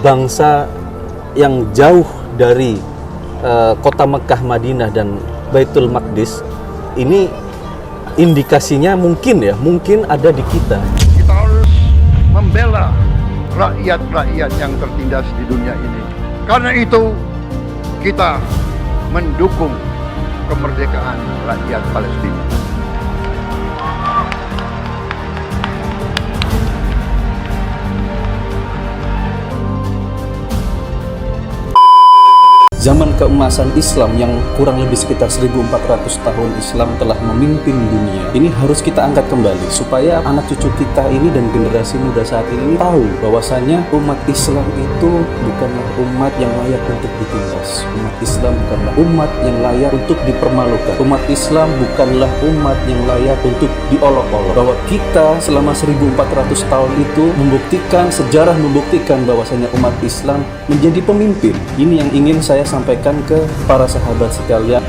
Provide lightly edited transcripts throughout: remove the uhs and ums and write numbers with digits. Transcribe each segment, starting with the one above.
bangsa yang jauh dari kota Mekah, Madinah dan Baitul Maqdis, ini indikasinya mungkin ada di kita. Kita harus membela rakyat-rakyat yang tertindas di dunia ini. Karena itu kita mendukung kemerdekaan rakyat Palestina. Zaman keemasan Islam yang kurang lebih sekitar 1400 tahun Islam telah memimpin dunia. Ini harus kita angkat kembali supaya anak cucu kita ini dan generasi muda saat ini tahu bahwasanya umat Islam itu bukanlah umat yang layak untuk ditindas. Umat Islam bukanlah umat yang layak untuk dipermalukan. Umat Islam bukanlah umat yang layak untuk diolok-olok. Bahwa kita selama 1400 tahun itu sejarah membuktikan bahwasanya umat Islam menjadi pemimpin. Ini yang ingin saya sampaikan ke para sahabat sekalian.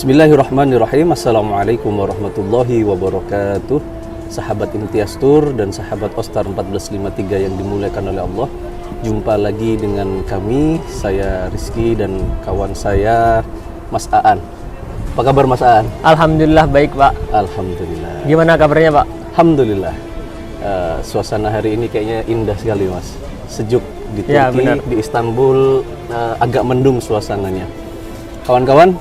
Bismillahirrahmanirrahim. Assalamualaikum warahmatullahi wabarakatuh. Sahabat Imtiaz Tour dan sahabat Ostar 1453 yang dimuliakan oleh Allah, jumpa lagi dengan kami, saya Rizky dan kawan saya Mas Aan. Apa kabar Mas Aan? Alhamdulillah baik Pak. Alhamdulillah. Gimana kabarnya Pak? Alhamdulillah. Suasana hari ini kayaknya indah sekali Mas. Sejuk di Turki, Ya, benar. di Istanbul agak mendung suasananya. Kawan-kawan,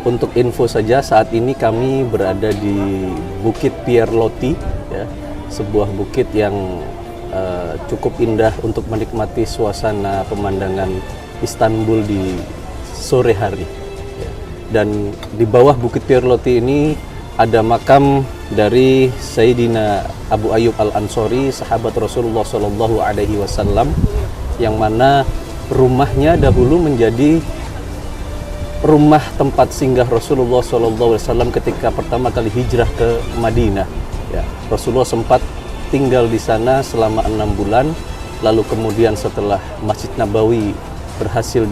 untuk info saja, saat ini kami berada di Bukit Pierloti, ya, sebuah bukit yang cukup indah untuk menikmati suasana pemandangan Istanbul di sore hari. Ya. Dan di bawah Bukit Pierloti ini ada makam dari Sayyidina Abu Ayyub Al-Ansori, sahabat Rasulullah SAW, yang mana rumahnya dahulu menjadi rumah tempat singgah Rasulullah SAW ketika pertama kali hijrah ke Madinah. Ya, Rasulullah sempat tinggal di sana selama 6 bulan. Lalu kemudian setelah Masjid Nabawi berhasil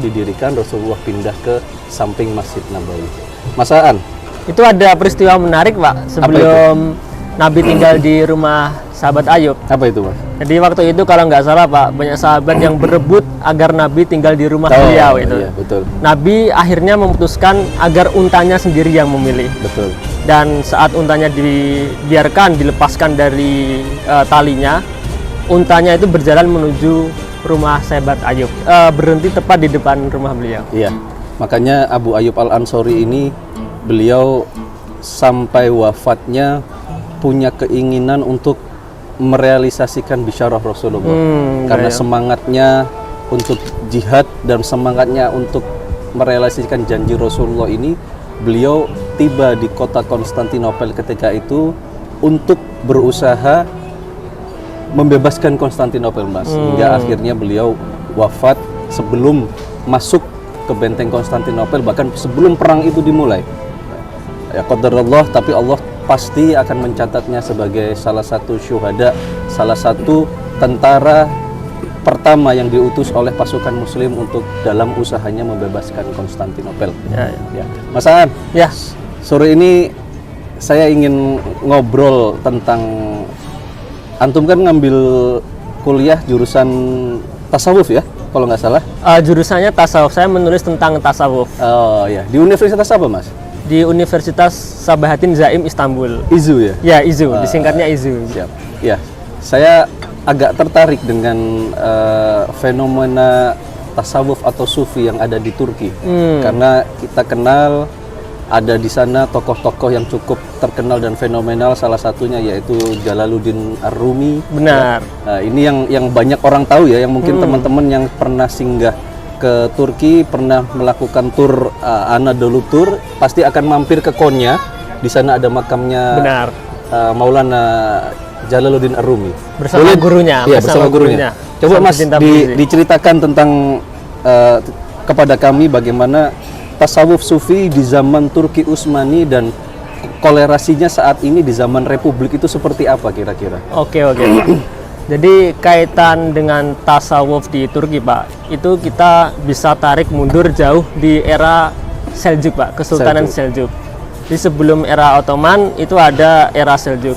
didirikan, Rasulullah pindah ke samping Masjid Nabawi. Mas Aan, Itu ada peristiwa menarik Pak sebelum Nabi tinggal di rumah sahabat Ayub. apa itu Mas? Jadi waktu itu kalau nggak salah Pak, banyak sahabat yang berebut agar Nabi tinggal di rumah beliau itu. Iya, betul. Nabi akhirnya memutuskan agar untanya sendiri yang memilih. Betul. Dan saat untanya dilepaskan dari talinya, untanya itu berjalan menuju rumah sahabat Ayub, berhenti tepat di depan rumah beliau. Iya. Makanya Abu Ayyub Al-Ansori ini, beliau sampai wafatnya punya keinginan untuk merealisasikan bisyarah Rasulullah. Karena semangatnya untuk jihad dan semangatnya untuk merealisasikan janji Rasulullah ini, beliau tiba di kota Konstantinopel ketika itu untuk berusaha membebaskan Konstantinopel, Mas. Hingga akhirnya beliau wafat sebelum masuk ke benteng Konstantinopel, bahkan sebelum perang itu dimulai. Ya qadarullah, tapi Allah pasti akan mencatatnya sebagai salah satu syuhada, salah satu tentara pertama yang diutus oleh pasukan muslim untuk dalam usahanya membebaskan Konstantinopel. Ya. Mas Aan, Ya. sore ini saya ingin ngobrol tentang, antum kan ngambil kuliah jurusan tasawuf ya, kalau nggak salah? Jurusannya tasawuf, saya menulis tentang tasawuf. Oh ya, di universitas apa Mas? di Universitas Sabahattin Zaim Istanbul. IZU ya? Ya, IZU, disingkatnya IZU. Siap. Ya, saya agak tertarik dengan fenomena tasawuf atau sufi yang ada di Turki. Karena kita kenal ada di sana tokoh-tokoh yang cukup terkenal dan fenomenal, salah satunya yaitu Jalaluddin Ar-Rumi. Benar. Nah, ini yang banyak orang tahu ya, yang mungkin teman-teman yang pernah singgah ke Turki, pernah melakukan tur Anadolu Tour, pasti akan mampir ke Konya. Di sana ada makamnya Benar. Maulana Jalaluddin Ar-Rumi. Bersama gurunya. Iya, bersama gurunya. Coba Mas diceritakan tentang kepada kami bagaimana tasawuf sufi di zaman Turki Utsmani dan kolerasinya saat ini di zaman Republik itu seperti apa kira-kira? Oke. Jadi kaitan dengan tasawuf di Turki, Pak, itu kita bisa tarik mundur jauh di era Seljuk, Pak, Kesultanan Seljuk. Di sebelum era Ottoman itu ada era Seljuk.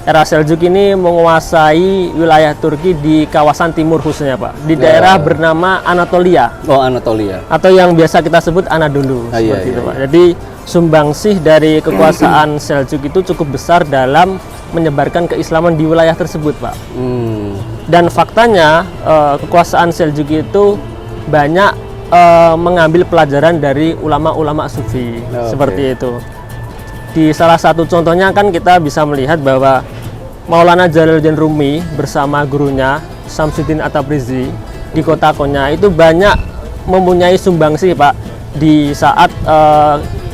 Era Seljuk ini menguasai wilayah Turki di kawasan timur khususnya, Pak, di daerah bernama Anatolia. Oh, Anatolia. Atau yang biasa kita sebut Anadolu, seperti itu, Pak. Jadi sumbangsih dari kekuasaan Seljuk itu cukup besar dalam menyebarkan keislaman di wilayah tersebut, Pak. Dan faktanya kekuasaan Seljuk itu banyak mengambil pelajaran dari ulama-ulama sufi, seperti itu. Di salah satu contohnya kan kita bisa melihat bahwa Maulana Jalaluddin Rumi bersama gurunya Samsuddin At-Tabrizi di kota Konya itu banyak mempunyai sumbangsih, Pak, di saat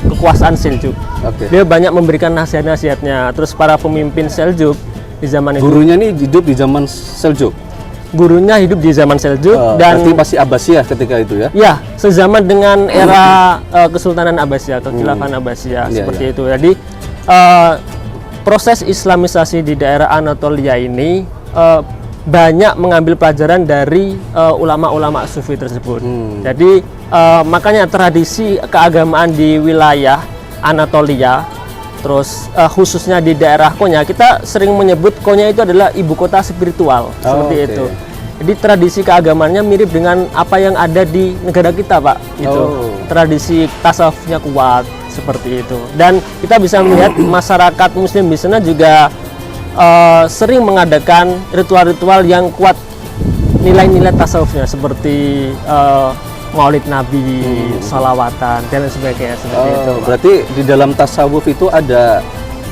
kekuasaan Seljuk. Dia banyak memberikan nasihat-nasihatnya. Terus para pemimpin Seljuk di zaman itu. Gurunya ini hidup di zaman Seljuk. Gurunya hidup di zaman Seljuk dan berarti masih Abbasiyah ketika itu ya? Ya, sezaman dengan era Kesultanan Abbasiyah atau Khilafah Abbasiyah seperti itu. Jadi proses Islamisasi di daerah Anatolia ini banyak mengambil pelajaran dari ulama-ulama sufi tersebut. Jadi makanya tradisi keagamaan di wilayah Anatolia, terus khususnya di daerah Konya, kita sering menyebut Konya itu adalah ibu kota spiritual, seperti itu. Jadi tradisi keagamaannya mirip dengan apa yang ada di negara kita, Pak. Itu tradisi tasawufnya kuat, seperti itu. Dan kita bisa melihat masyarakat Muslim di sana juga sering mengadakan ritual-ritual yang kuat nilai-nilai tasawufnya, seperti Maulid Nabi, salawatan, dan sebagainya, seperti itu. Berarti di dalam tasawuf itu ada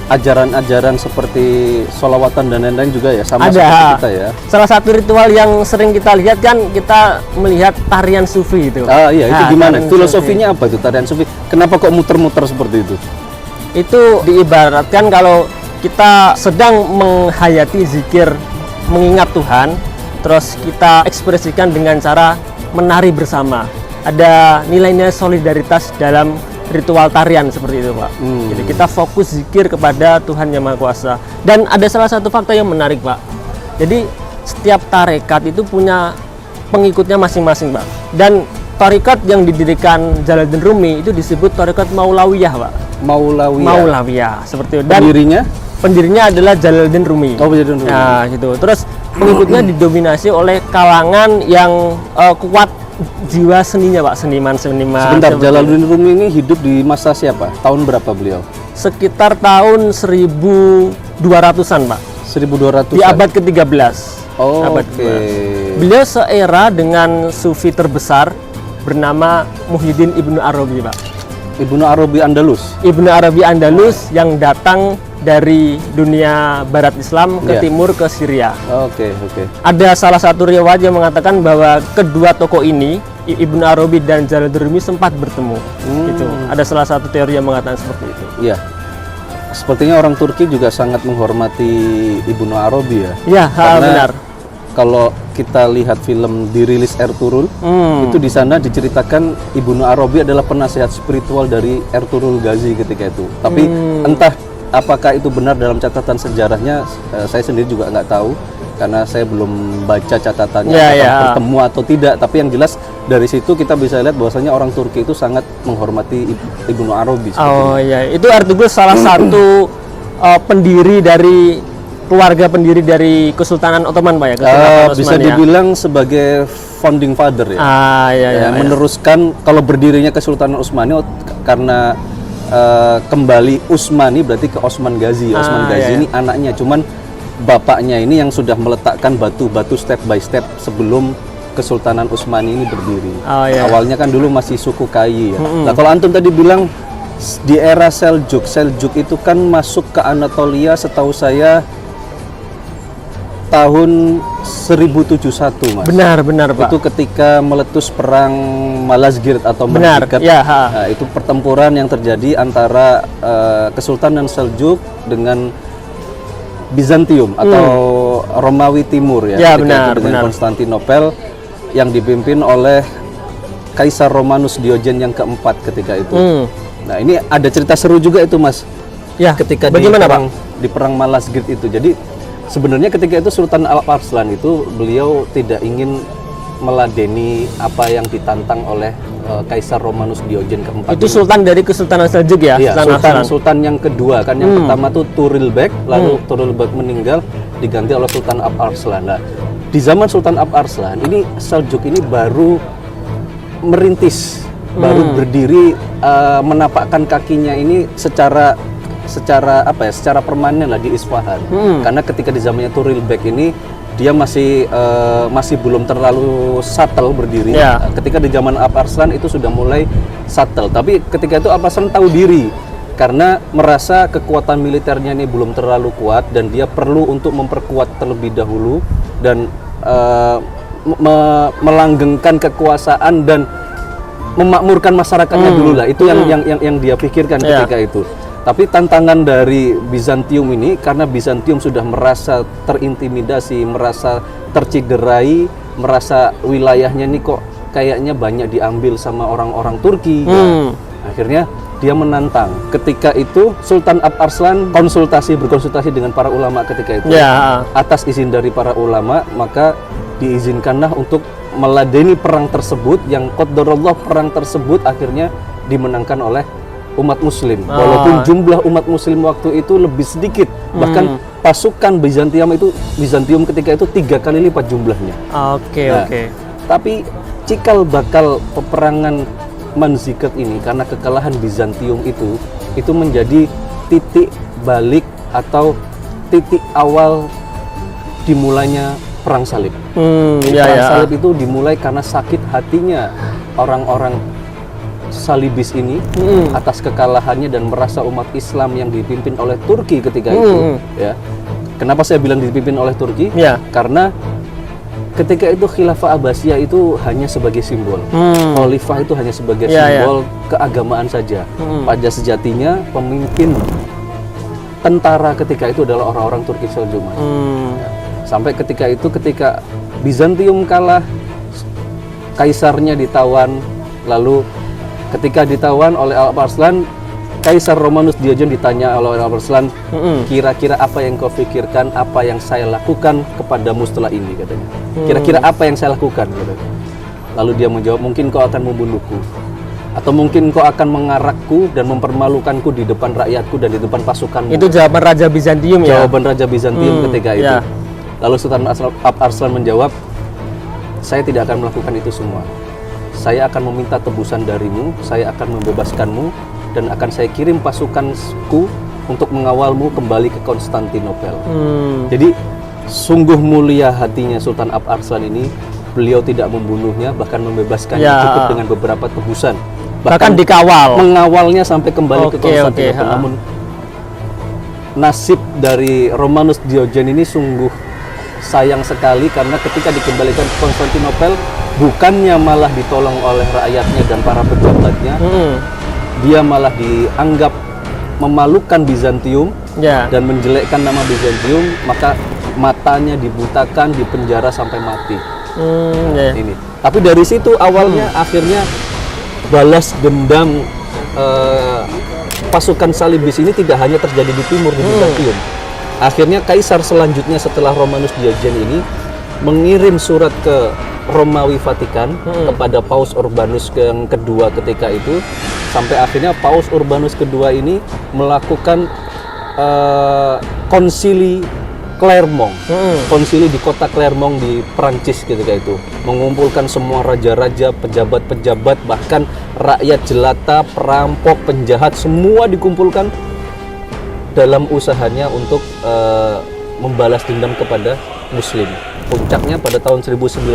ajaran-ajaran seperti sholawatan dan lain-lain juga ya, sama seperti kita ya. Salah satu ritual yang sering kita lihat kan, kita melihat tarian sufi itu. Iya, itu gimana? Filosofinya apa itu tarian sufi? Kenapa kok muter-muter seperti itu? Itu diibaratkan kalau kita sedang menghayati zikir, mengingat Tuhan, terus kita ekspresikan dengan cara menari bersama. Ada nilai-nilai solidaritas dalam ritual tarian seperti itu, Pak. Jadi kita fokus zikir kepada Tuhan Yang Maha Kuasa. Dan ada salah satu fakta yang menarik, Pak. Jadi setiap tarekat itu punya pengikutnya masing-masing, Pak. Dan tarekat yang didirikan Jalaluddin Rumi itu disebut tarekat Maulawiyah, Pak. Maulawiyah, seperti itu. Dan pendirinya adalah Jalaluddin Rumi. Jalaluddin Rumi. Nah, gitu. Terus pengikutnya didominasi oleh kalangan yang kuat jiwa seninya, Pak, seniman-seniman. Sebentar, Jalaluddin Rumi ini hidup di masa siapa? Tahun berapa beliau? Sekitar tahun 1200-an, Pak. 1200-an. Di abad ke-13. Beliau seera dengan sufi terbesar bernama Muhyiddin Ibnu Arabi, Pak. Ibnu Arabi Andalus. Ibnu Arabi Andalus yang datang dari dunia barat Islam ke timur ke Syria. Ada salah satu riwayat yang mengatakan bahwa kedua tokoh ini, Ibnu Arabi dan Jalaluddin Rumi, sempat bertemu. Gitu. Ada salah satu teori yang mengatakan seperti itu. Iya. Sepertinya orang Turki juga sangat menghormati Ibnu Arabi ya. Iya, benar. Kalau kita lihat film Dirilis Ertuğrul, itu di sana diceritakan Ibnu Arabi adalah penasehat spiritual dari Ertuğrul Ghazi ketika itu. Tapi entah apakah itu benar dalam catatan sejarahnya, saya sendiri juga nggak tahu karena saya belum baca catatannya bertemu atau tidak. Tapi yang jelas dari situ kita bisa lihat bahwasanya orang Turki itu sangat menghormati Ibnu Arabi. Itu Ertuğrul salah satu pendiri dari keluarga pendiri dari Kesultanan Ottoman, Pak, ya. Bisa dibilang sebagai founding father ya. Meneruskan kalau berdirinya Kesultanan Utsmani karena kembali Utsmani berarti ke Osman Ghazi. Osman Ghazi iya. ini anaknya, cuman bapaknya ini yang sudah meletakkan batu-batu step by step sebelum Kesultanan Utsmani ini berdiri. Iya. Awalnya kan dulu masih suku Kayi ya. Nah, kalau antum tadi bilang di era Seljuk itu kan masuk ke Anatolia setahu saya tahun 1071, Mas. Benar, Pak. Itu ketika meletus perang Malazgirt atau Benar, Malazgirt. ya. Nah, itu pertempuran yang terjadi antara Kesultanan Seljuk dengan Bizantium atau Romawi Timur ya. Ya, ketika itu dengan benar. Konstantinopel yang dipimpin oleh Kaisar Romanus Diogen yang keempat ketika itu. Nah, ini ada cerita seru juga itu, Mas. Ya, Ketika bagaimana, di perang Malazgirt itu. Jadi sebenarnya ketika itu Sultan Alp Arslan itu beliau tidak ingin meladeni apa yang ditantang oleh Kaisar Romanus Diogen keempat. Itu ini. sultan dari Kesultanan Seljuk ya? Iya, Arslan. sultan yang kedua kan. Yang pertama tuh Turilbek, lalu Turilbek meninggal diganti oleh Sultan Alp Arslan. Nah, di zaman Sultan Alp Arslan ini Seljuk ini baru merintis, baru berdiri, menapakkan kakinya ini secara apa ya, secara permanen lah di Isfahan. Karena ketika di zamannya Turilbek ini dia masih belum terlalu subtle berdiri. Ya. Ketika di zaman Alp Arslan itu sudah mulai subtle. Tapi ketika itu Alp Arslan tahu diri karena merasa kekuatan militernya ini belum terlalu kuat dan dia perlu untuk memperkuat terlebih dahulu dan melanggengkan kekuasaan dan memakmurkan masyarakatnya dulu lah. Itu yang dia pikirkan ketika itu. Tapi tantangan dari Bizantium ini, karena Bizantium sudah merasa terintimidasi, merasa terciderai, merasa wilayahnya ini kok kayaknya banyak diambil sama orang-orang Turki. Ya. Akhirnya dia menantang. Ketika itu Sultan Alp Arslan berkonsultasi dengan para ulama ketika itu. Ya. Atas izin dari para ulama, maka diizinkanlah untuk meladeni perang tersebut, yang qadarullah perang tersebut akhirnya dimenangkan oleh umat muslim. Walaupun jumlah umat muslim waktu itu lebih sedikit, bahkan pasukan Bizantium ketika itu 3 kali lipat jumlahnya. Oke. Tapi cikal bakal peperangan Manzikert ini, karena kekalahan Bizantium itu menjadi titik balik atau titik awal dimulainya perang salib. Perang salib itu dimulai karena sakit hatinya orang-orang Salibis ini atas kekalahannya dan merasa umat Islam yang dipimpin oleh Turki ketika itu, ya. Kenapa saya bilang dipimpin oleh Turki? Ya. Karena ketika itu Khilafah Abbasiyah itu hanya sebagai simbol, Khalifah itu hanya sebagai simbol keagamaan saja. Pada sejatinya pemimpin tentara ketika itu adalah orang-orang Turki Seljuk. Ya. Sampai ketika Bizantium kalah, kaisarnya ditawan, lalu ketika ditawan oleh Alp Arslan, Kaisar Romanus Diogen ditanya oleh Alp Arslan, kira-kira apa yang kau pikirkan, apa yang saya lakukan kepadamu setelah ini, katanya. Kira-kira apa yang saya lakukan, katanya. Lalu dia menjawab, mungkin kau akan membunuhku, atau mungkin kau akan mengarakku dan mempermalukanku di depan rakyatku dan di depan pasukanmu. Itu jawaban Raja Bizantium ya? Jawaban Raja Bizantium ketika itu. Ya. Lalu Sultan Alp Arslan menjawab, saya tidak akan melakukan itu semua. Saya akan meminta tebusan darimu, saya akan membebaskanmu, dan akan saya kirim pasukanku untuk mengawalmu kembali ke Konstantinopel. Jadi sungguh mulia hatinya Sultan Alp Arslan ini. Beliau tidak membunuhnya, bahkan membebaskannya cukup dengan beberapa tebusan. Bahkan dikawal. Mengawalnya sampai kembali ke Konstantinopel. Namun nasib dari Romanus Diogen ini sungguh sayang sekali, karena ketika dikembalikan ke Konstantinopel, bukannya malah ditolong oleh rakyatnya dan para pejabatnya, dia malah dianggap memalukan Bizantium dan menjelekkan nama Bizantium, maka matanya dibutakan, dipenjara sampai mati. Ini. Tapi dari situ awalnya akhirnya balas dendam pasukan Salibis ini tidak hanya terjadi di timur di Bizantium. Akhirnya kaisar selanjutnya setelah Romanus Diogen ini mengirim surat ke Romawi Vatikan kepada Paus Urbanus yang kedua ketika itu, sampai akhirnya Paus Urbanus kedua ini melakukan konsili Clermont. Konsili di kota Clermont di Prancis ketika itu mengumpulkan semua raja-raja, pejabat-pejabat, bahkan rakyat jelata, perampok, penjahat, semua dikumpulkan dalam usahanya untuk membalas dendam kepada Muslim. Puncaknya pada tahun 1099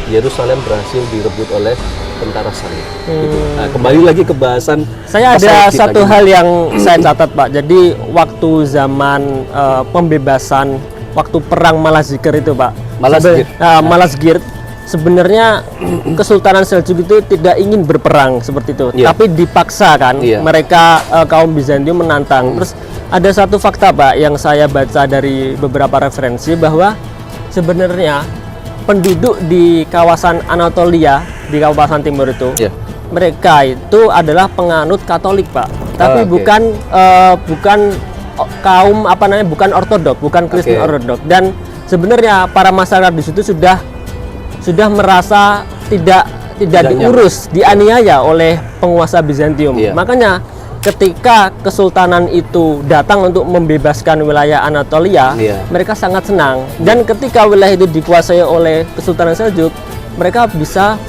Yerusalem berhasil direbut oleh tentara Salib. Gitu. Nah, kembali lagi ke bahasan. Saya ada satu hal yang saya catat, Pak. Jadi waktu zaman pembebasan, waktu perang Malazgirt itu, Pak. Malazgirt. Sebenarnya Kesultanan Seljuk itu tidak ingin berperang seperti itu, tapi dipaksa kan. Mereka kaum Bizantium menantang. Terus ada satu fakta, Pak, yang saya baca dari beberapa referensi bahwa sebenarnya penduduk di kawasan Anatolia, di kawasan timur itu, mereka itu adalah penganut Katolik, Pak. Tapi bukan kaum bukan Ortodok, bukan Kristen Ortodok. Dan sebenarnya para masyarakat di situ sudah merasa tidak diurus, dianiaya oleh penguasa Bizantium. Makanya ketika kesultanan itu datang untuk membebaskan wilayah Anatolia, mereka sangat senang. Dan ketika wilayah itu dikuasai oleh Kesultanan Seljuk, mereka bisa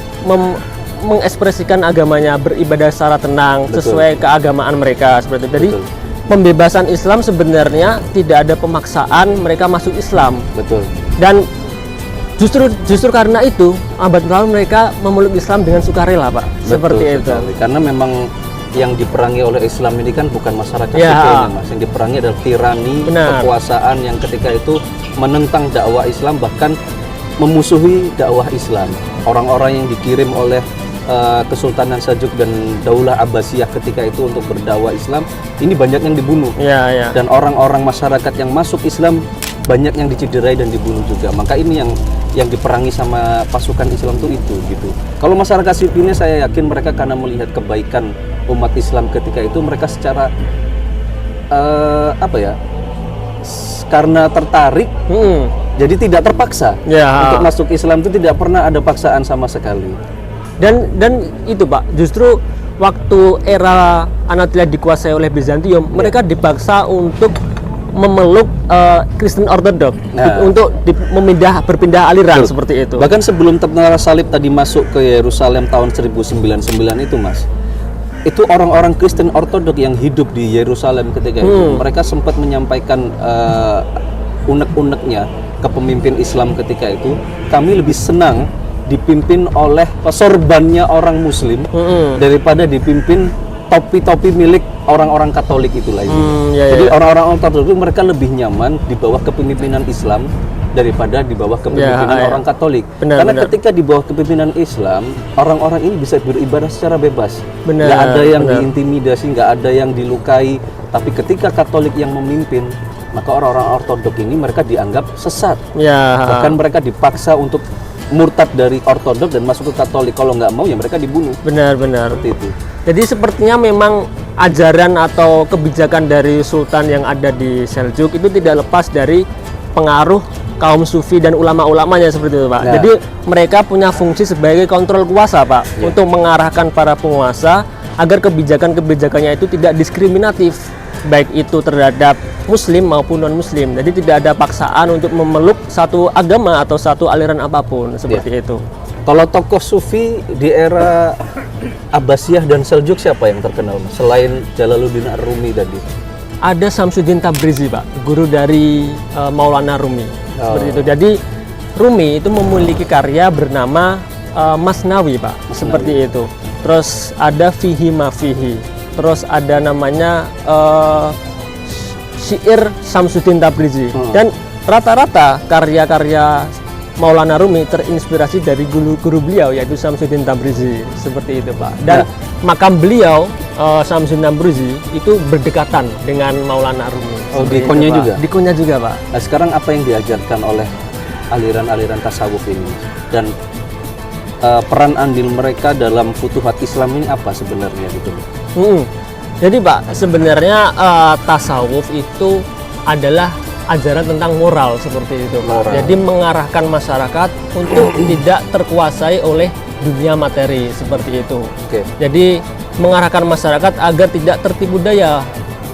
mengekspresikan agamanya, beribadah secara tenang, sesuai keagamaan mereka seperti itu. Jadi pembebasan Islam sebenarnya tidak ada pemaksaan mereka masuk Islam. Dan justru karena itu abad lalu mereka memeluk Islam dengan sukarela, Pak. Seperti itu. Karena memang yang diperangi oleh Islam ini kan bukan masyarakat sipilnya, Mas. Yang diperangi adalah tirani, kekuasaan yang ketika itu menentang dakwah Islam, bahkan memusuhi dakwah Islam. Orang-orang yang dikirim oleh Kesultanan Seljuk dan Daulah Abbasiyah ketika itu untuk berdakwah Islam, ini banyak yang dibunuh. Dan orang-orang masyarakat yang masuk Islam banyak yang dicederai dan dibunuh juga. Maka ini yang diperangi sama pasukan Islam itu gitu. Kalau masyarakat sipilnya, saya yakin mereka karena melihat kebaikan umat Islam ketika itu, mereka secara karena tertarik, jadi tidak terpaksa untuk masuk Islam. Itu tidak pernah ada paksaan sama sekali. Dan itu, Pak, justru waktu era Anatolia dikuasai oleh Bizantium, mereka dipaksa untuk memeluk Kristen Ortodok, untuk berpindah aliran seperti itu. Bahkan sebelum tentara Salib tadi masuk ke Yerusalem tahun 1099 itu, Mas, itu orang-orang Kristen Ortodok yang hidup di Yerusalem ketika itu, mereka sempat menyampaikan unek-uneknya ke pemimpin Islam ketika itu, kami lebih senang dipimpin oleh sorbannya orang Muslim daripada dipimpin topi-topi milik orang-orang Katolik itulah itu. Jadi orang-orang Ortodok itu mereka lebih nyaman di bawah kepemimpinan Islam daripada di bawah kepemimpinan orang Katolik. Karena ketika di bawah kepemimpinan Islam, orang-orang ini bisa beribadah secara bebas. Nggak ada yang diintimidasi, nggak ada yang dilukai. Tapi ketika Katolik yang memimpin, maka orang-orang Ortodok ini mereka dianggap sesat. Bahkan mereka dipaksa untuk murtad dari Ortodok dan masuk ke Katolik. Kalau nggak mau ya mereka dibunuh. Benar. Seperti itu. Jadi sepertinya memang ajaran atau kebijakan dari Sultan yang ada di Seljuk itu tidak lepas dari pengaruh kaum sufi dan ulama-ulamanya seperti itu, Pak. Jadi mereka punya fungsi sebagai kontrol kuasa, Pak, untuk mengarahkan para penguasa agar kebijakan-kebijakannya itu tidak diskriminatif, baik itu terhadap Muslim maupun non-Muslim. Jadi tidak ada paksaan untuk memeluk satu agama atau satu aliran apapun seperti itu. Kalau tokoh sufi di era Abbasiyah dan Seljuk siapa yang terkenal, Mas? Selain Jalaluddin Ar-Rumi tadi? Ada Samsuddin Tabrizi, Pak, guru dari Maulana Rumi. Seperti itu. Jadi Rumi itu memiliki karya bernama Masnawi, Pak. Seperti itu. Terus ada Fihi Mafihi. Terus ada namanya Syair Samsuddin Tabrizi. Dan rata-rata karya-karya Maulana Rumi terinspirasi dari guru beliau, yaitu Samsuddin Tabrizi. Seperti itu, Pak. Dan makam beliau, Samsuddin Tabrizi, itu berdekatan dengan Maulana Rumi. Di Konya juga? Di Konya juga, Pak. Nah, sekarang apa yang diajarkan oleh aliran-aliran tasawuf ini? Dan peran andil mereka dalam futuhat Islam ini apa sebenarnya gitu? Jadi, Pak, sebenarnya tasawuf itu adalah ajaran tentang moral seperti itu, Pak. Jadi mengarahkan masyarakat untuk tidak terkuasai oleh dunia materi seperti itu. Jadi mengarahkan masyarakat agar tidak tertipu daya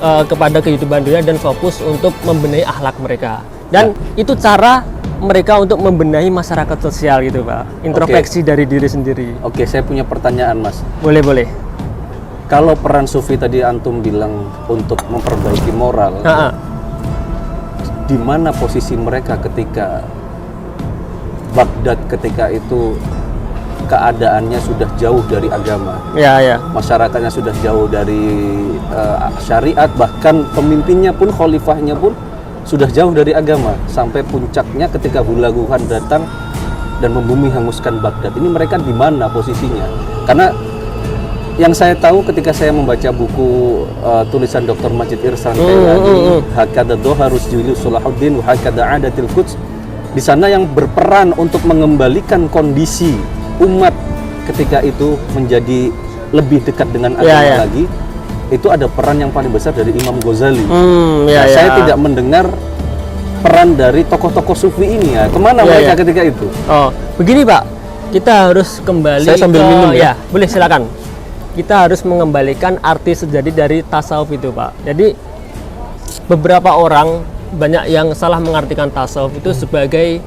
kepada kehidupan dunia dan fokus untuk membenahi akhlak mereka. Dan itu cara mereka untuk membenahi masyarakat sosial gitu Pak, introspeksi dari diri sendiri. Oke, saya punya pertanyaan Mas. Boleh. Kalau peran sufi tadi antum bilang untuk memperbaiki moral, di mana posisi mereka ketika Baghdad ketika itu keadaannya sudah jauh dari agama, masyarakatnya sudah jauh dari syariat, bahkan pemimpinnya pun, khalifahnya pun sudah jauh dari agama, sampai puncaknya ketika Hulaguhan datang dan membumi hanguskan Baghdad. Ini mereka di mana posisinya? Karena yang saya tahu ketika saya membaca buku tulisan Dr. Majid Irsan Kailani, Hakada Doharus Juli Salahuddin wa Hakada Adatil Quds, di sana yang berperan untuk mengembalikan kondisi umat ketika itu menjadi lebih dekat dengan agama lagi, itu ada peran yang paling besar dari Imam Ghazali. Saya tidak mendengar peran dari tokoh-tokoh sufi ini ya. Kemana mereka ketika itu? Oh, begini Pak, kita harus kembali. Saya sambil minum ya. Boleh silakan. Kita harus mengembalikan arti sejati dari tasawuf itu Pak. Jadi beberapa orang banyak yang salah mengartikan tasawuf itu sebagai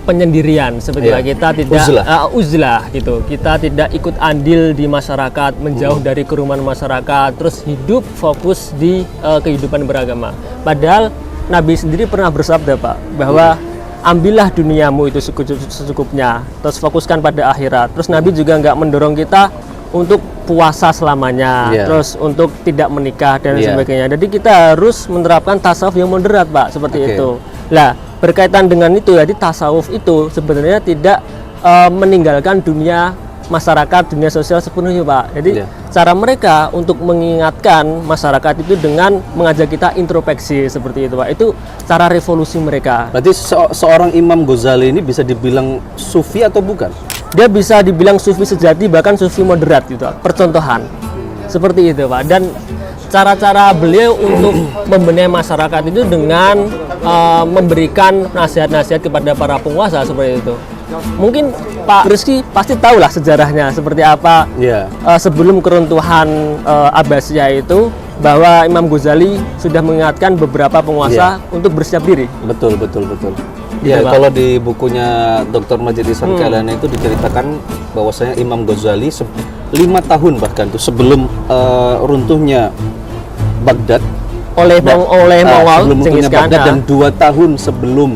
penyendirian, sebetulnya kita tidak uzlah gitu. Kita tidak ikut andil di masyarakat, menjauh dari kerumunan masyarakat, terus hidup fokus di kehidupan beragama. Padahal Nabi sendiri pernah bersabda Pak, bahwa ambillah duniamu itu secukupnya, terus fokuskan pada akhirat. Terus Nabi juga nggak mendorong kita untuk puasa selamanya, terus untuk tidak menikah dan sebagainya. Jadi kita harus menerapkan tasawuf yang moderat Pak, seperti itu. Lah, berkaitan dengan itu, jadi tasawuf itu sebenarnya tidak meninggalkan dunia masyarakat, dunia sosial sepenuhnya Pak. Jadi cara mereka untuk mengingatkan masyarakat itu dengan mengajak kita introspeksi, seperti itu Pak. Itu cara revolusi mereka. Berarti seorang Imam Ghazali ini bisa dibilang sufi atau bukan? Dia bisa dibilang sufi sejati, bahkan sufi moderat gitu, percontohan seperti itu Pak. Dan cara-cara beliau untuk membenahi masyarakat itu dengan memberikan nasihat-nasihat kepada para penguasa, seperti itu. Mungkin Pak Rizky pasti tahulah sejarahnya seperti apa. Sebelum keruntuhan Abbasiyah itu, bahwa Imam Ghazali sudah mengingatkan beberapa penguasa untuk bersiap diri. Betul. Ya, kalau di bukunya Dr. Majid Irsan Kailani itu diceritakan bahwasanya Imam Ghazali 5 tahun bahkan tuh sebelum runtuhnya Baghdad oleh Mongol, sebelum runtuhnya Baghdad, dan 2 tahun sebelum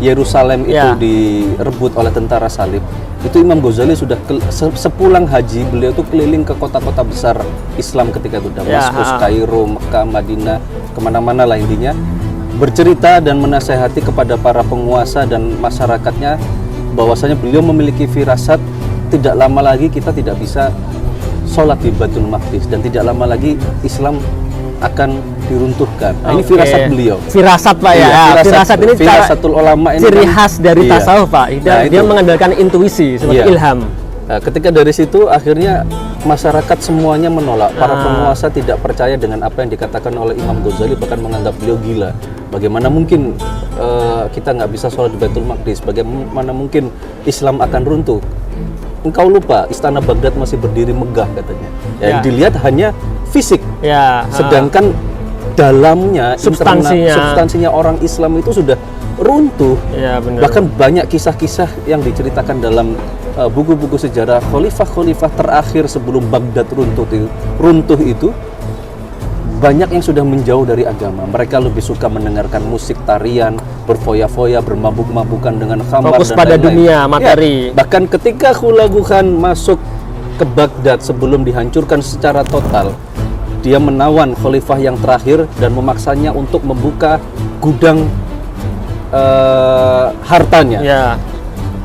Yerusalem itu direbut oleh tentara salib, itu Imam Ghazali sudah sepulang haji, beliau tuh keliling ke kota-kota besar Islam ketika itu, Damaskus, Kairo, Mekah, Madinah, kemana-mana lah intinya, bercerita dan menasehati kepada para penguasa dan masyarakatnya bahwasanya beliau memiliki firasat tidak lama lagi kita tidak bisa sholat di Baitul Maqdis dan tidak lama lagi Islam akan diruntuhkan. Nah, ini firasat beliau. Firasat Pak firasat ini firasatul ulama ini ciri khas dari tasawuf Pak. Dia mengandalkan intuisi seperti ilham. Nah, ketika dari situ akhirnya masyarakat semuanya menolak. Para penguasa tidak percaya dengan apa yang dikatakan oleh Imam Ghazali, bahkan menganggap beliau gila. Bagaimana mungkin kita nggak bisa sholat di Baitul Maqdis? Bagaimana mungkin Islam akan runtuh? Engkau lupa istana Baghdad masih berdiri megah katanya. Yang dilihat hanya fisik. Sedangkan dalamnya, substansinya orang Islam itu sudah runtuh. Bahkan banyak kisah-kisah yang diceritakan dalam buku-buku sejarah khalifah-khalifah terakhir sebelum Baghdad runtuh itu banyak yang sudah menjauh dari agama. Mereka lebih suka mendengarkan musik, tarian, berfoya-foya, bermabuk-mabukan dengan khamar, fokus dan pada lain-lain. dunia materi. Bahkan ketika Hulaguhan masuk ke Baghdad sebelum dihancurkan secara total, dia menawan khalifah yang terakhir dan memaksanya untuk membuka gudang hartanya.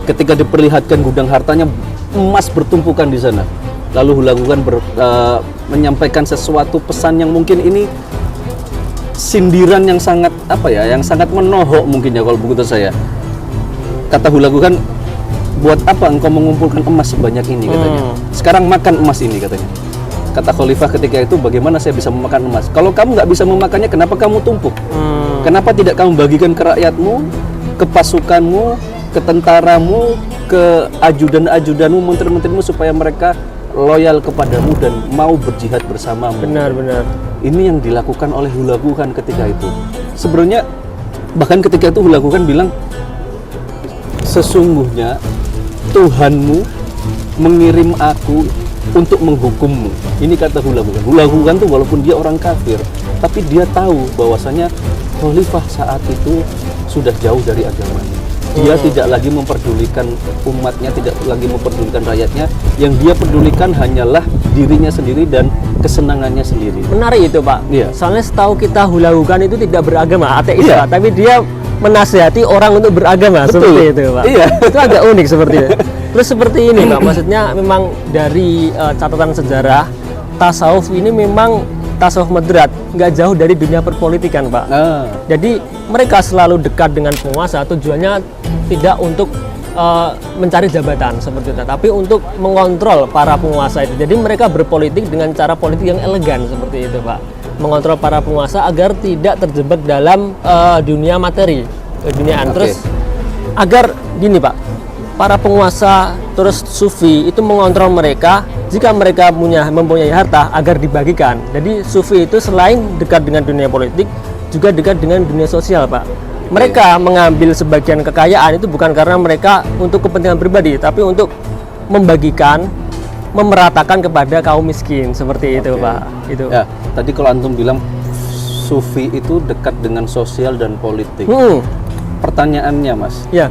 Ketika diperlihatkan gudang hartanya, emas bertumpukan di sana. Lalu Hulaguhan menyampaikan sesuatu pesan yang mungkin ini sindiran yang sangat yang sangat menohok mungkin ya kalau begitu saya. Kata Hulaguhan, buat apa engkau mengumpulkan emas sebanyak ini katanya. Sekarang makan emas ini katanya. Kata khalifah ketika itu, bagaimana saya bisa memakan emas? Kalau kamu nggak bisa memakannya, kenapa kamu tumpuk? Kenapa tidak kamu bagikan ke rakyatmu, ke pasukanmu, ke tentaramu, ke ajudan-ajudanmu, menteri-menterimu, supaya mereka loyal kepadamu dan mau berjihad bersamamu. Benar. Ini yang dilakukan oleh Hulagu Khan ketika itu. Sebenarnya bahkan ketika itu Hulagu Khan bilang, sesungguhnya Tuhanmu mengirim aku untuk menghukummu. Ini kata Hulagu Khan. Hulagu Khan tuh walaupun dia orang kafir, tapi dia tahu bahwasanya khalifah saat itu sudah jauh dari agamanya. Dia tidak lagi memperdulikan umatnya, tidak lagi memperdulikan rakyatnya. Yang dia pedulikan hanyalah dirinya sendiri dan kesenangannya sendiri. Menarik itu, Pak. Iya. Soalnya setahu kita Hulagu Khan itu tidak beragama, ateis, Iya. Pak. Tapi dia menasihati orang untuk beragama. Betul. Seperti itu, Pak. Iya. Itu agak unik seperti itu. Terus seperti ini, Pak. Maksudnya memang dari catatan sejarah, tasawuf ini memang tasawuf moderat, nggak jauh dari dunia perpolitikan, Pak. Nah, Jadi mereka selalu dekat dengan penguasa, tujuannya tidak untuk mencari jabatan seperti itu, tapi untuk mengontrol para penguasa itu. Jadi mereka berpolitik dengan cara politik yang elegan seperti itu, Pak. Mengontrol para penguasa agar tidak terjebak dalam dunia materi, keduniaan. Terus agar gini, Pak, para penguasa terus sufi itu mengontrol mereka. Jika mereka mempunyai harta agar dibagikan. Jadi sufi itu selain dekat dengan dunia politik, juga dekat dengan dunia sosial, Pak. Mereka mengambil sebagian kekayaan itu bukan karena mereka untuk kepentingan pribadi, tapi untuk membagikan, memeratakan kepada kaum miskin seperti itu, Pak. Itu. ya, tadi kalau antum bilang sufi itu dekat dengan sosial dan politik. Pertanyaannya, Mas, Ya.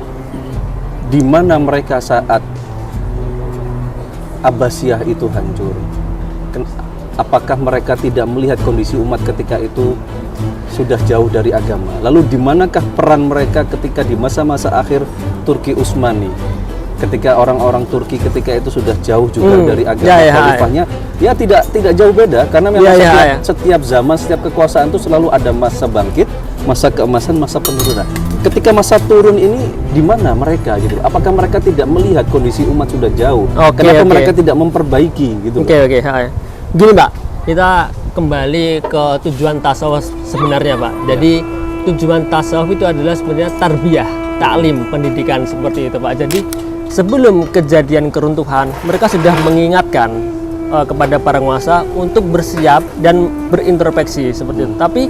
di mana mereka saat Abbasiyah itu hancur? Apakah mereka tidak melihat kondisi umat ketika itu sudah jauh dari agama? Lalu di manakah peran mereka ketika di masa-masa akhir Turki Utsmani? Ketika orang-orang Turki ketika itu sudah jauh juga dari agama khalifahnya, ya tidak jauh beda karena memang setiap zaman, setiap kekuasaan itu selalu ada masa bangkit, masa keemasan, masa penurunan. Ketika masa turun ini di mana mereka gitu? Apakah mereka tidak melihat kondisi umat sudah jauh? Kenapa mereka tidak memperbaiki gitu? Oke. Gini, Pak, kita kembali ke tujuan tasawuf sebenarnya, Pak. Jadi tujuan tasawuf itu adalah sebenarnya tarbiyah, taklim, pendidikan seperti itu, Pak. Jadi sebelum kejadian keruntuhan, mereka sudah mengingatkan kepada para penguasa untuk bersiap dan berintrospeksi seperti itu. Tapi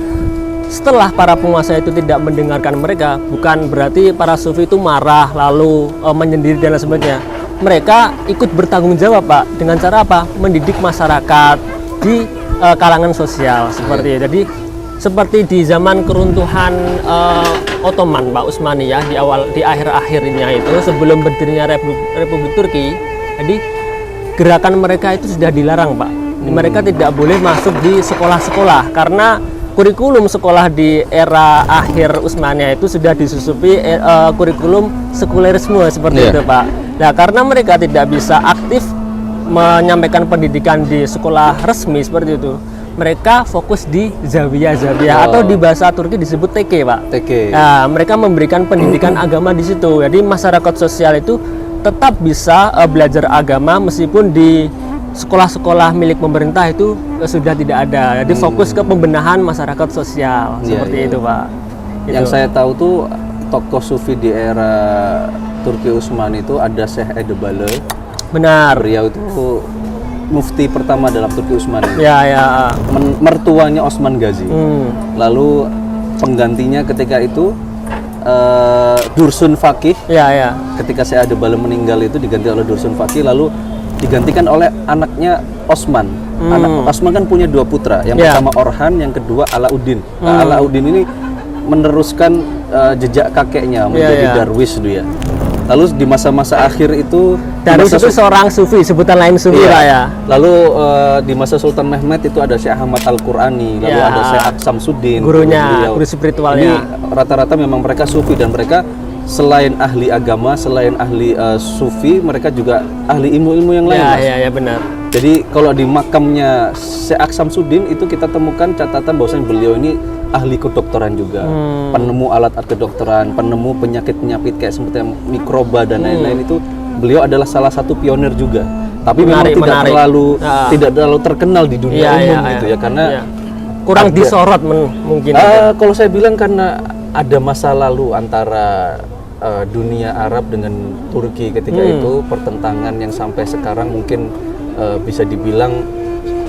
setelah para penguasa itu tidak mendengarkan mereka, bukan berarti para sufi itu marah lalu menyendiri dan lain sebagainya. Mereka ikut bertanggung jawab, Pak, dengan cara apa? Mendidik masyarakat di kalangan sosial seperti itu. Jadi seperti di zaman keruntuhan Ottoman, Pak, Utsmaniyah di akhir-akhirnya itu sebelum berdirinya Republik Turki. Jadi gerakan mereka itu sudah dilarang, Pak. Mereka tidak boleh masuk di sekolah-sekolah karena kurikulum sekolah di era akhir Utsmaniyah itu sudah disusupi kurikulum sekulerisme seperti itu, Pak. Nah, karena mereka tidak bisa aktif menyampaikan pendidikan di sekolah resmi seperti itu, mereka fokus di zawiyah atau di bahasa Turki disebut TK, Pak. TK. Nah, mereka memberikan pendidikan agama di situ. Jadi masyarakat sosial itu tetap bisa belajar agama meskipun di sekolah-sekolah milik pemerintah itu sudah tidak ada. Jadi fokus ke pembenahan masyarakat sosial seperti itu, Pak. Yang saya tahu tuh tokoh sufi di era Turki Utsmani itu ada Syekh Edebali. Benar. Beliau itu mufti pertama dalam Turki Utsmani. Ya. Mertuanya Osman Ghazi. Lalu penggantinya ketika itu Dursun Fakih. Ya. Ketika Syekh Edebali meninggal itu diganti oleh Dursun Fakih, lalu digantikan oleh anaknya Osman. Anak Osman kan punya dua putra, yang pertama Orhan, yang kedua Alauddin. Nah, Alauddin ini meneruskan jejak kakeknya menjadi Darwish dia. Lalu di masa-masa akhir itu Darwish itu seorang sufi, sebutan lain sufi, Pak, ya. Lalu di masa Sultan Mehmed itu ada Syekh Ahmad Al-Qurani, lalu ada Syekh Aksamsuddin, gurunya, guru spiritualnya. Ini rata-rata memang mereka sufi dan mereka selain ahli agama, selain ahli sufi, mereka juga ahli ilmu-ilmu yang lain. Ya, benar. Jadi kalau di makamnya Syekh Aksamsuddin itu kita temukan catatan bahwasanya beliau ini ahli kedokteran juga, penemu alat kedokteran, penemu penyakit-penyakit kayak seperti mikroba dan lain-lain itu beliau adalah salah satu pionir juga. Tapi memang tidak terlalu terkenal di dunia umum gitu ya, karena kurang disorot mungkin. Kalau saya bilang karena ada masa lalu antara dunia Arab dengan Turki ketika itu, pertentangan yang sampai sekarang mungkin bisa dibilang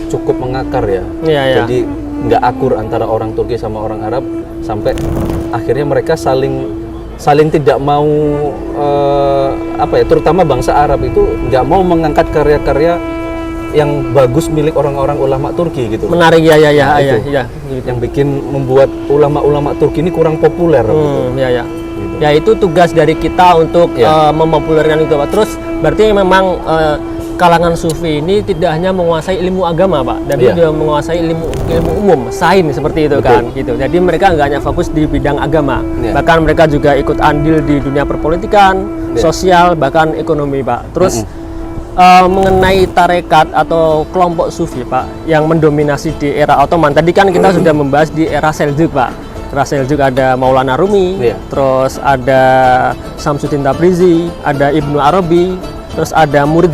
cukup mengakar ya. Iya, iya. Jadi nggak akur antara orang Turki sama orang Arab, sampai akhirnya mereka saling tidak mau terutama bangsa Arab itu nggak mau mengangkat karya-karya yang bagus milik orang-orang ulama Turki gitu. Menarik ya Itu. gitu. Yang bikin membuat ulama-ulama Turki ini kurang populer gitu. Ya. Gitu. Ya itu tugas dari kita untuk mempopulerkan itu, Pak. Terus berarti memang kalangan sufi ini tidak hanya menguasai ilmu agama, Pak, tapi juga menguasai ilmu umum, sains seperti itu. Betul. Kan gitu. Jadi mereka nggak hanya fokus di bidang agama, bahkan mereka juga ikut andil di dunia perpolitikan, sosial, bahkan ekonomi, Pak. Terus mengenai tarekat atau kelompok sufi, Pak, yang mendominasi di era Ottoman. Tadi kan kita sudah membahas di era Seljuk, Pak. Era Seljuk ada Maulana Rumi, terus ada Samsudin Tabrizi, ada Ibnu Arabi, terus ada murid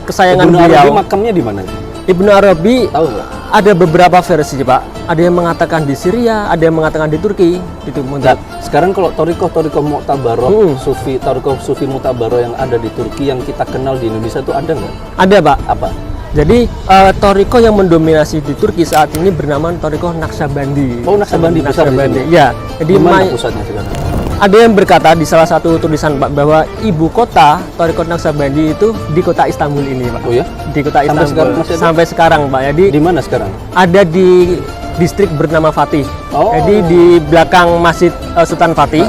kesayangan Ibnu beliau. Arabi makamnya di mana? Ibnu Arabi Tahu nggak? ada beberapa versi, Pak. Ada yang mengatakan di Syria, ada yang mengatakan di Turki. Itu Nah, sekarang kalau torikoh Mu'tabaroh, torikoh sufi Mu'tabaroh yang ada di Turki yang kita kenal di Indonesia itu ada nggak? ada, Pak. Apa? Jadi toriko yang mendominasi di Turki saat ini bernama toriko Naqsyabandi. Oh, Naqsyabandi besar di sini? Ya. Jadi Di mana pusatnya sekarang? ada yang berkata di salah satu tulisan, Pak, bahwa ibu kota toriko Naqsyabandi itu di kota Istanbul ini, Pak. Oh ya? Di kota Sampai Istanbul. sekarang masih ada? Sampai sekarang, Pak. Jadi Di mana sekarang? ada di distrik bernama Fatih. Oh. Jadi di belakang Masjid Sultan Fatih.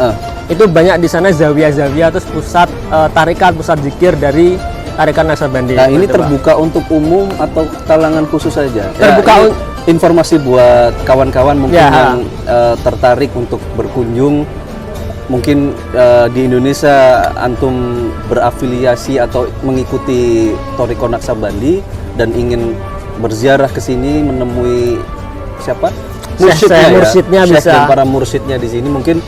Itu banyak di sana zawiyah-zawiyah, terus pusat tarikat, pusat zikir dari tarikat Naqsyabandi. Nah, ini Pak. terbuka untuk umum atau kalangan khusus saja? Terbuka ini informasi buat kawan-kawan mungkin Ya. yang tertarik untuk berkunjung. Mungkin di Indonesia antum berafiliasi atau mengikuti Toriko Naqsyabandi dan ingin berziarah ke sini menemui siapa? Mursyidnya Syekh bisa. dan para mursyidnya di sini, mungkin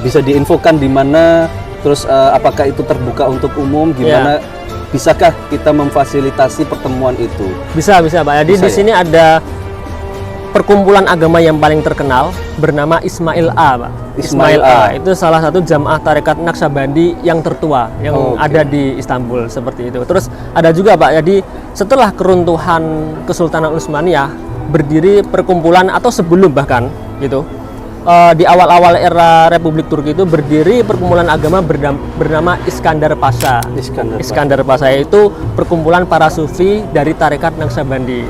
bisa diinfokan di mana, terus apakah itu terbuka untuk umum, gimana bisakah kita memfasilitasi pertemuan itu? Bisa, Pak. Jadi Bisa, di sini ada perkumpulan agama yang paling terkenal bernama Ismail A, Pak. Ismail A. Itu salah satu jamaah tarekat Naqsyabandi yang tertua yang ada di Istanbul seperti itu. Terus ada juga, Pak, jadi setelah keruntuhan Kesultanan Utsmaniyah berdiri perkumpulan, atau sebelum bahkan gitu. Di awal-awal era Republik Turki itu berdiri perkumpulan agama bernama Iskandar Pasha. Iskandar Pasha itu perkumpulan para sufi dari tarekat Naqsyabandi.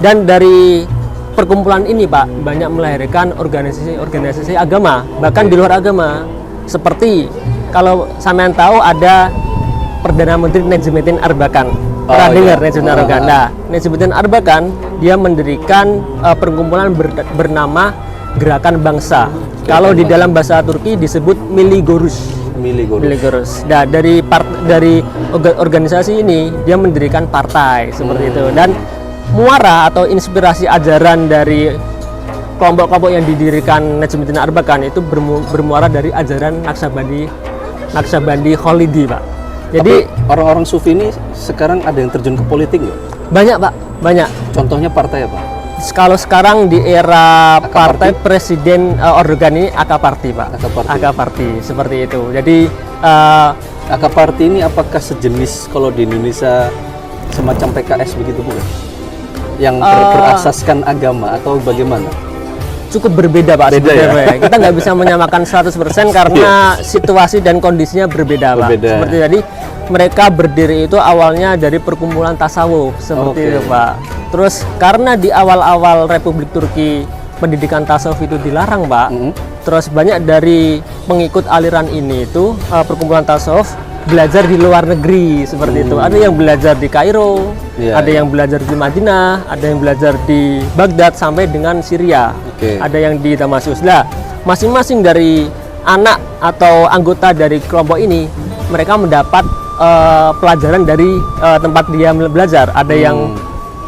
Dan dari perkumpulan ini, Pak, banyak melahirkan organisasi agama, bahkan di luar agama. Seperti kalau sampean tahu ada Perdana Menteri Necmettin Erbakan. Pernah dengar Necmettin Erbakan? Nah, Necmettin Erbakan dia mendirikan perkumpulan bernama Gerakan Bangsa. Kalau di dalam bahasa Turki disebut Milli Görüş. Nah, dari organisasi ini dia mendirikan partai seperti itu, dan muara atau inspirasi ajaran dari kelompok-kelompok yang didirikan Necmettin Erbakan itu bermuara dari ajaran Naqsyabandi Khalidi, Pak. Jadi orang-orang sufi ini sekarang ada yang terjun ke politik nggak? banyak, Pak, banyak. Contohnya partai apa? Kalau sekarang di era partai presiden Erdogan ini AK-Parti, Pak. AK-Parti seperti itu. Jadi AK-Parti ini apakah sejenis kalau di Indonesia semacam PKS begitu bukan? Yang berasaskan agama atau bagaimana? Cukup berbeda, Pak. Beda, ya? Kita nggak bisa menyamakan 100% karena situasi dan kondisinya berbeda, Pak. Seperti tadi mereka berdiri itu awalnya dari perkumpulan tasawuf seperti itu, Pak. Terus karena di awal-awal Republik Turki pendidikan tasawuf itu dilarang, Pak. Terus banyak dari pengikut aliran ini itu perkumpulan tasawuf belajar di luar negeri seperti itu. Ada yang belajar di Kairo, ada yang belajar di Madinah, ada yang belajar di Baghdad sampai dengan Syria. Ada yang di Damaskus. Nah, masing-masing dari anak atau anggota dari kelompok ini mereka mendapat pelajaran dari tempat dia belajar. Ada yang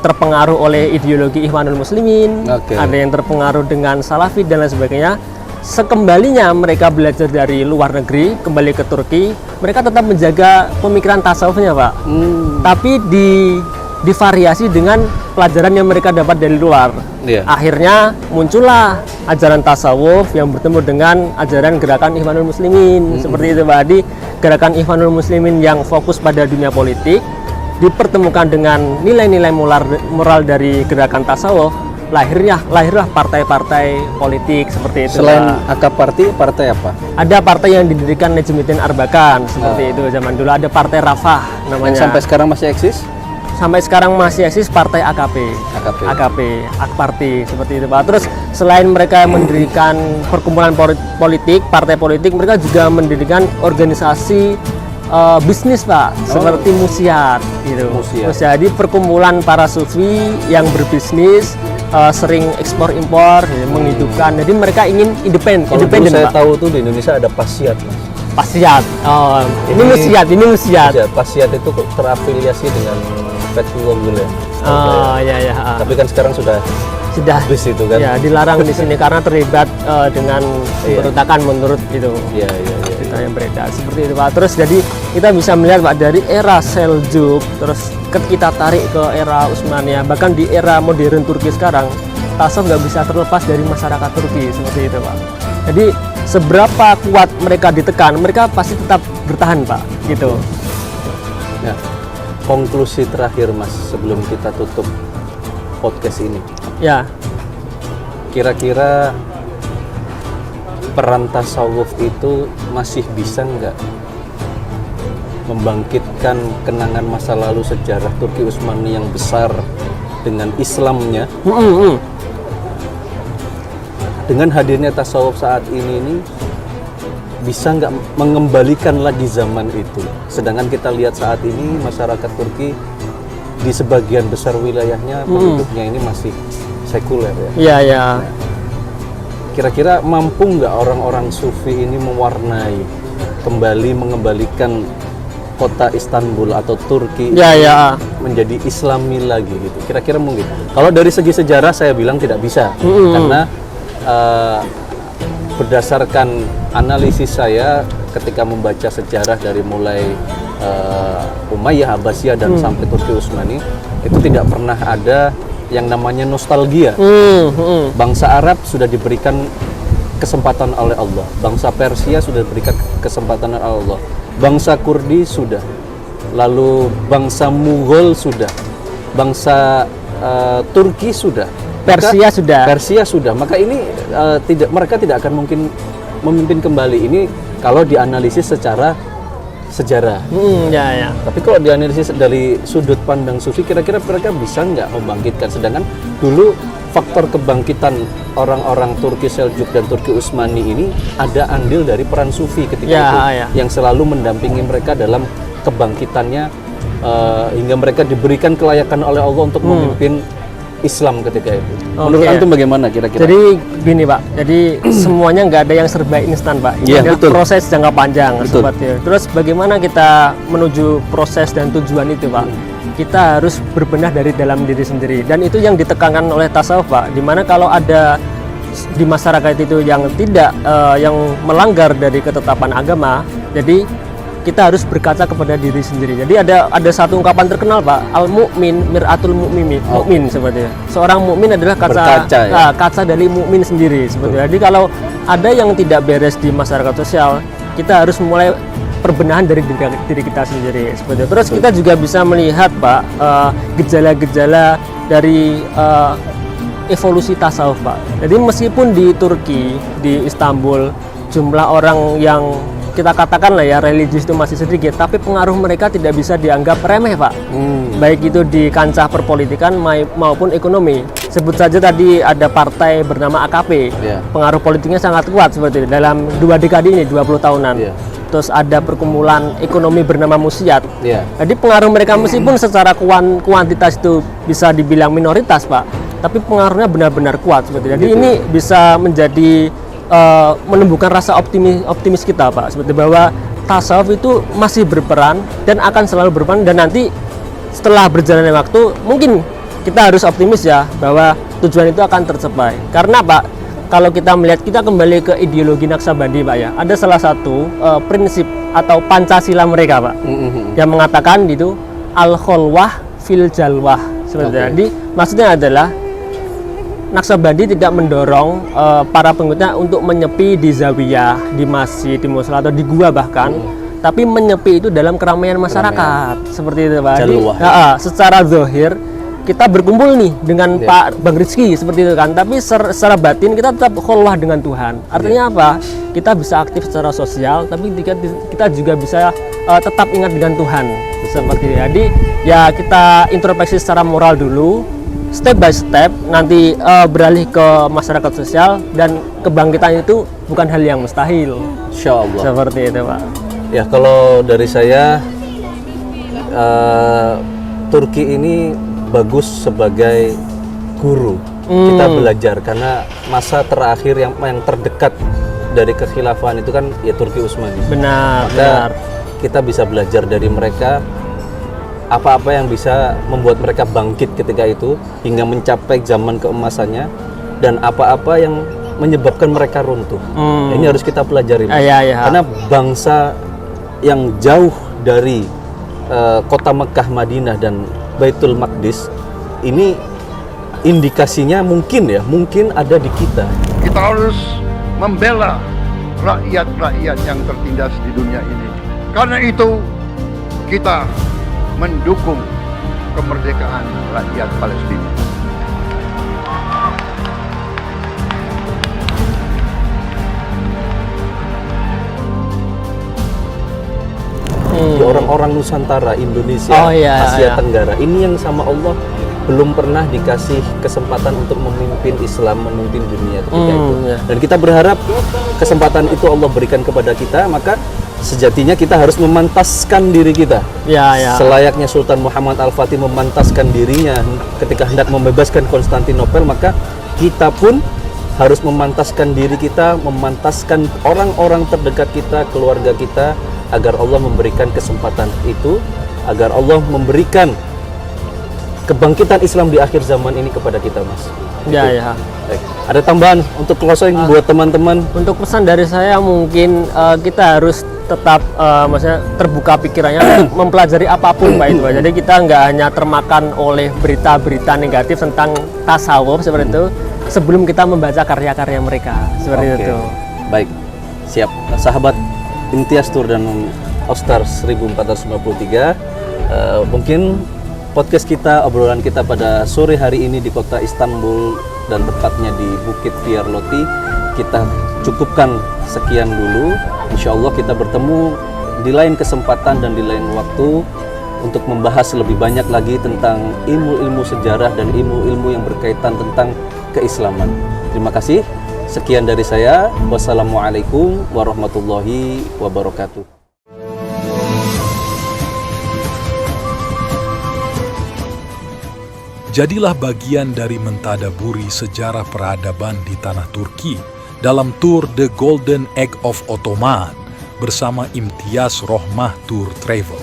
terpengaruh oleh ideologi Ikhwanul Muslimin, ada yang terpengaruh dengan Salafi dan lain sebagainya. Sekembalinya mereka belajar dari luar negeri, kembali ke Turki, mereka tetap menjaga pemikiran tasawufnya, Pak. Tapi divariasi dengan pelajaran yang mereka dapat dari luar. Akhirnya muncullah ajaran tasawuf yang bertemu dengan ajaran gerakan Ikhwanul Muslimin seperti itu, Pak. Di gerakan Ikhwanul Muslimin yang fokus pada dunia politik, dipertemukan dengan nilai-nilai moral dari gerakan tasawuf, lahirlah partai-partai politik seperti itu. Selain Pak. Akap Party, partai apa? Ada partai yang didirikan Najmuddin Arbakan seperti itu zaman dulu. Ada partai Rafah namanya. Yang sampai sekarang masih eksis? Sampai sekarang masih eksis partai AKP, Akparti seperti itu Pak. Terus selain mereka mendirikan perkumpulan politik, partai politik, mereka juga mendirikan organisasi bisnis Pak, seperti Musiat gitu. Musiat. Jadi perkumpulan para sufi yang berbisnis, sering ekspor impor, menghidupkan. Jadi mereka ingin independen Saya Pak. tahu tuh di Indonesia ada Pasiat, Mas. Pasiat. Oh, ini Musiat. Pasiat itu terafiliasi dengan Fethullah Gulen. Oh, ya. Tapi kan sekarang sudah habis itu kan. Ya, dilarang di sini karena terlibat dengan pemberontakan menurut itu. Iya. Cerita yang beredar seperti itu Pak. Terus jadi kita bisa melihat Pak dari era Seljuk, terus kita tarik ke era Utsmaniyah, bahkan di era modern Turki sekarang, tasawuf nggak bisa terlepas dari masyarakat Turki seperti itu Pak. Jadi seberapa kuat mereka ditekan, mereka pasti tetap bertahan Pak, gitu. Nah, konklusi terakhir Mas sebelum kita tutup podcast ini. Ya, Kira-kira peran tasawuf itu masih bisa nggak membangkitkan kenangan masa lalu sejarah Turki Utsmani yang besar dengan Islamnya? Dengan hadirnya tasawuf saat ini bisa nggak mengembalikan lagi zaman itu? Sedangkan kita lihat saat ini masyarakat Turki di sebagian besar wilayahnya penduduknya ini masih sekuler ya. Iya. Kira-kira mampu nggak orang-orang sufi ini mengembalikan kota Istanbul atau Turki menjadi Islami lagi gitu? Kira-kira mungkin? Kalau dari segi sejarah saya bilang tidak bisa, karena berdasarkan analisis saya ketika membaca sejarah dari mulai Umayyah, Abbasiyah dan sampai Turki Utsmani, itu tidak pernah ada yang namanya nostalgia. Bangsa Arab sudah diberikan kesempatan oleh Allah, bangsa Persia sudah diberikan kesempatan oleh Allah, bangsa Kurdi sudah, lalu bangsa Mughal sudah, bangsa Turki sudah, Persia sudah. Maka ini mereka tidak akan mungkin memimpin kembali ini kalau dianalisis secara sejarah. Tapi kalau dianalisis dari sudut pandang sufi, kira-kira mereka bisa nggak membangkitkan? Sedangkan dulu faktor kebangkitan orang-orang Turki Seljuk dan Turki Utsmani ini ada andil dari peran sufi ketika itu, yang selalu mendampingi mereka dalam kebangkitannya, hingga mereka diberikan kelayakan oleh Allah untuk memimpin Islam ketika itu. Menurut antum bagaimana kira-kira? Jadi gini Pak, jadi semuanya nggak ada yang serba instan Pak. Ini adalah proses jangka panjang seperti itu. Terus bagaimana kita menuju proses dan tujuan itu Pak? Kita harus berbenah dari dalam diri sendiri, dan itu yang ditekankan oleh tasawuf Pak. Dimana kalau ada di masyarakat itu yang tidak yang melanggar dari ketetapan agama, jadi kita harus berkaca kepada diri sendiri. Jadi ada satu ungkapan terkenal Pak, al-mu'min mir'atul mu'min seperti itu. Seorang mukmin adalah kaca dari mukmin sendiri seperti itu. Jadi kalau ada yang tidak beres di masyarakat sosial, kita harus mulai perbenahan dari diri kita sendiri seperti itu. Terus kita juga bisa melihat Pak gejala-gejala dari evolusi tasawuf Pak. Jadi meskipun di Turki, di Istanbul, jumlah orang yang kita katakan lah ya religius itu masih sedikit, tapi pengaruh mereka tidak bisa dianggap remeh Pak. Baik itu di kancah perpolitikan maupun ekonomi. Sebut saja tadi ada partai bernama AKP, pengaruh politiknya sangat kuat seperti itu dalam 2 dekade ini, 20 tahunan. Terus ada perkumpulan ekonomi bernama Musiat. Jadi pengaruh mereka meskipun secara kuantitas itu bisa dibilang minoritas Pak, tapi pengaruhnya benar-benar kuat seperti itu. Jadi ini bisa menjadi menumbuhkan rasa optimis kita Pak, seperti bahwa tasawuf itu masih berperan dan akan selalu berperan, dan nanti setelah berjalannya waktu mungkin kita harus optimis ya bahwa tujuan itu akan tercapai. Karena Pak, kalau kita melihat, kita kembali ke ideologi Naqsabandi Pak ya, ada salah satu prinsip atau Pancasila mereka Pak, yang mengatakan itu al-kholwah fil jalwah seperti itu. Jadi maksudnya adalah Naqsabandi tidak mendorong para pengikutnya untuk menyepi di zawiyah, di masjid, di musala atau di gua bahkan, tapi menyepi itu dalam keramaian masyarakat. Seperti itu Pak. Jadi, Jalwah. secara zahir kita berkumpul nih dengan Pak Bang Rizky seperti itu kan, tapi secara batin kita tetap khulwah dengan Tuhan. Artinya apa? Kita bisa aktif secara sosial, tapi kita juga bisa tetap ingat dengan Tuhan seperti itu. Jadi ya kita introspeksi secara moral dulu, step by step, nanti beralih ke masyarakat sosial, dan kebangkitan itu bukan hal yang mustahil. Insya Allah. Seperti itu Pak. Ya kalau dari saya, Turki ini bagus sebagai guru. Kita belajar karena masa terakhir yang terdekat dari kekhilafahan itu kan ya Turki Utsmani. Benar. Maka kita bisa belajar dari mereka apa-apa yang bisa membuat mereka bangkit ketika itu hingga mencapai zaman keemasannya, dan apa-apa yang menyebabkan mereka runtuh. Ini harus kita pelajari. Karena bangsa yang jauh dari kota Mekah, Madinah dan Baitul Maqdis ini indikasinya mungkin ada di kita. Kita harus membela rakyat-rakyat yang tertindas di dunia ini. Karena itu kita mendukung kemerdekaan rakyat Palestina. Di orang-orang Nusantara, Indonesia, Asia Tenggara, ini yang sama Allah belum pernah dikasih kesempatan untuk memimpin Islam, memimpin dunia ketika itu. Dan kita berharap kesempatan itu Allah berikan kepada kita, maka sejatinya kita harus memantaskan diri kita. Selayaknya Sultan Muhammad Al-Fatih memantaskan dirinya ketika hendak membebaskan Konstantinopel, maka kita pun harus memantaskan diri kita, memantaskan orang-orang terdekat kita, keluarga kita, agar Allah memberikan kesempatan itu, agar Allah memberikan kebangkitan Islam di akhir zaman ini kepada kita, Mas. Ya. Baik. Ada tambahan untuk closing buat teman-teman? Untuk pesan dari saya mungkin kita harus tetap maksudnya terbuka pikirannya untuk mempelajari apapun Pak itu. Jadi kita nggak hanya termakan oleh berita-berita negatif tentang tasawuf seperti itu sebelum kita membaca karya-karya mereka seperti itu. Baik, siap. Sahabat Imtiaz Tour dan Ostar 1453, mungkin podcast kita, obrolan kita pada sore hari ini di kota Istanbul dan tepatnya di Bukit Pierloti kita cukupkan sekian dulu. Insya Allah kita bertemu di lain kesempatan dan di lain waktu untuk membahas lebih banyak lagi tentang ilmu-ilmu sejarah dan ilmu-ilmu yang berkaitan tentang keislaman. Terima kasih. Sekian dari saya. Wassalamualaikum warahmatullahi wabarakatuh. Jadilah bagian dari mentadaburi sejarah peradaban di tanah Turki dalam tur The Golden Egg of Ottoman bersama Imtiaz Rohmah Tour Travel.